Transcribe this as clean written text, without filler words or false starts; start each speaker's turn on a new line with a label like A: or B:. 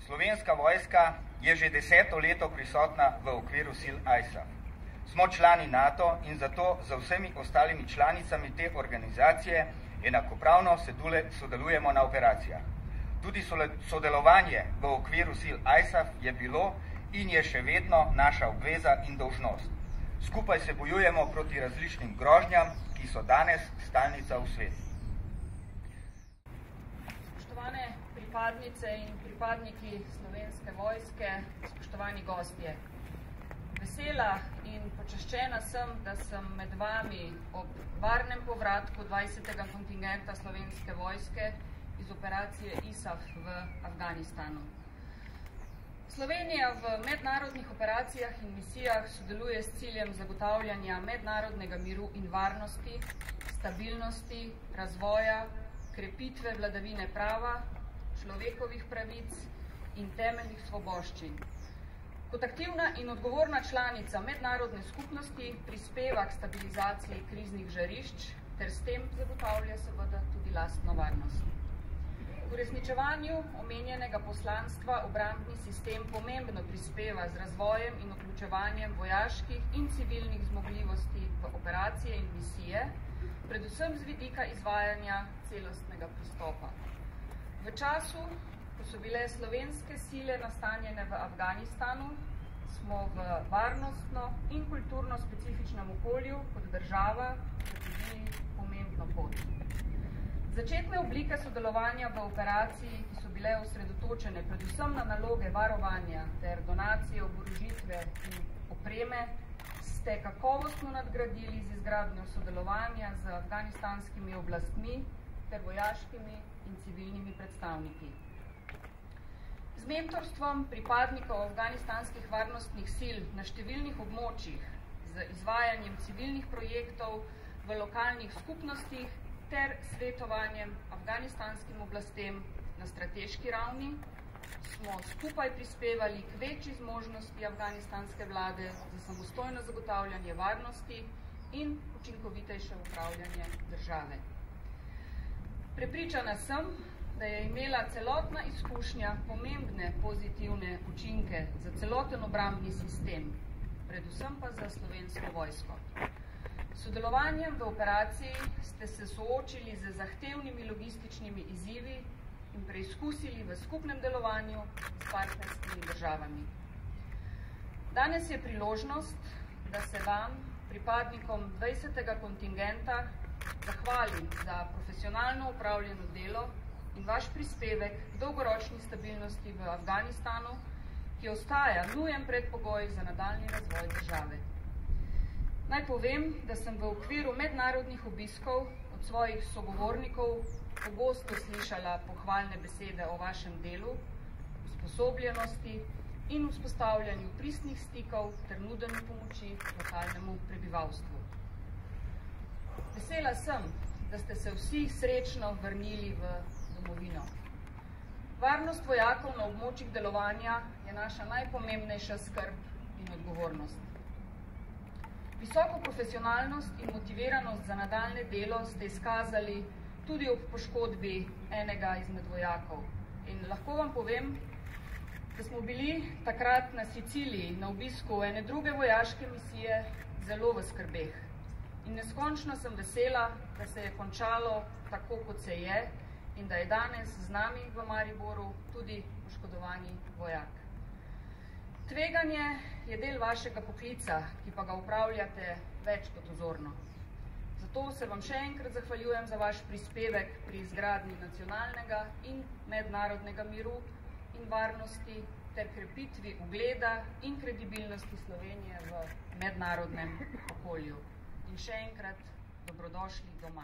A: Slovenska vojska je že 10. leto prisotna v okviru sil ISAF. Smo člani NATO in zato z vsemi ostalimi članicami te organizacije enakopravno sodelujemo na operacijah. Tudi sodelovanje v okviru sil ISAF je bilo in je še vedno naša obveza in dolžnost. Skupaj se bojujemo proti različnim grožnjam, ki so danes stalnica v svetu.
B: Spoštovane pripadnice in pripadniki Slovenske vojske, spoštovani gostje. Vesela in počaščena sem, da sem med vami ob varnem povratku 20. kontingenta Slovenske vojske iz operacije ISAF v Afganistanu. Slovenija v mednarodnih operacijah in misijah sodeluje s ciljem zagotavljanja mednarodnega miru in varnosti, stabilnosti, razvoja, krepitve vladavine prava, človekovih pravic in temeljnih svoboščin. Kot aktivna in odgovorna članica mednarodne skupnosti prispeva k stabilizaciji kriznih žarišč ter s tem zagotavlja seveda tudi lastno varnost. V uresničevanju omenjenega poslanstva obrambni sistem pomembno prispeva z razvojem in vključevanjem vojaških in civilnih zmogljivosti v operacije in misije, predvsem z vidika izvajanja celostnega pristopa. V času, ko so bile slovenske sile nastanjene v Afganistanu, smo v varnostno in kulturno specifičnem okolju kot država prehodili pomembno pot. Začetne oblike sodelovanja v operaciji, ki so bile osredotočene predvsem na naloge varovanja ter donacije oborožitve in opreme, ste kakovostno nadgradili z izgradnjo sodelovanja z afganistanskimi oblastmi ter vojaškimi in civilnimi predstavniki. Z mentorstvom pripadnikov afganistanskih varnostnih sil na številnih območjih, z izvajanjem civilnih projektov v lokalnih skupnostih ter svetovanjem afganistanskim oblastem na strateški ravni, smo skupaj prispevali k večji zmožnosti afganistanske vlade za samostojno zagotavljanje varnosti in učinkovitejše upravljanje države. Prepričana sem, da je imela celotna izkušnja pomembne pozitivne učinke za celoten obrambni sistem, predvsem pa za Slovensko vojsko. S sodelovanjem v operaciji ste se soočili z zahtevnimi logističnimi izzivi in preizkusili v skupnem delovanju s partnerskimi državami. Danes je priložnost, da se vam, pripadnikom 20. kontingenta, zahvalim za profesionalno upravljeno delo in vaš prispevek k dolgoročni stabilnosti v Afganistanu, ki ostaja nujen predpogoj za nadaljnji razvoj države. Naj povem, da sem v okviru mednarodnih obiskov od svojih sogovornikov pogosto slišala pohvalne besede o vašem delu, usposobljenosti in vzpostavljanju pristnih stikov ter nudenju pomoči lokalnemu prebivalstvu. Vesela sem, da ste se vsi srečno vrnili v domovino. Varnost vojakov na območjih delovanja je naša najpomembnejša skrb in odgovornost. Visoko profesionalnost in motiviranost za nadaljne delo ste izkazali tudi ob poškodbi enega izmed vojakov. In lahko vam povem, da smo bili takrat na Siciliji na obisku ene druge vojaške misije zelo v skrbeh. In neskončno sem vesela, da se je končalo tako, kot se je, in da je danes z nami v Mariboru tudi poškodovani vojak. Tveganje je del vašega poklica, ki pa ga upravljate več kot vzorno. Zato se vam še enkrat zahvaljujem za vaš prispevek pri izgradnji nacionalnega in mednarodnega miru in varnosti ter krepitvi ugleda in kredibilnosti Slovenije v mednarodnem okolju. In še enkrat dobrodošli doma.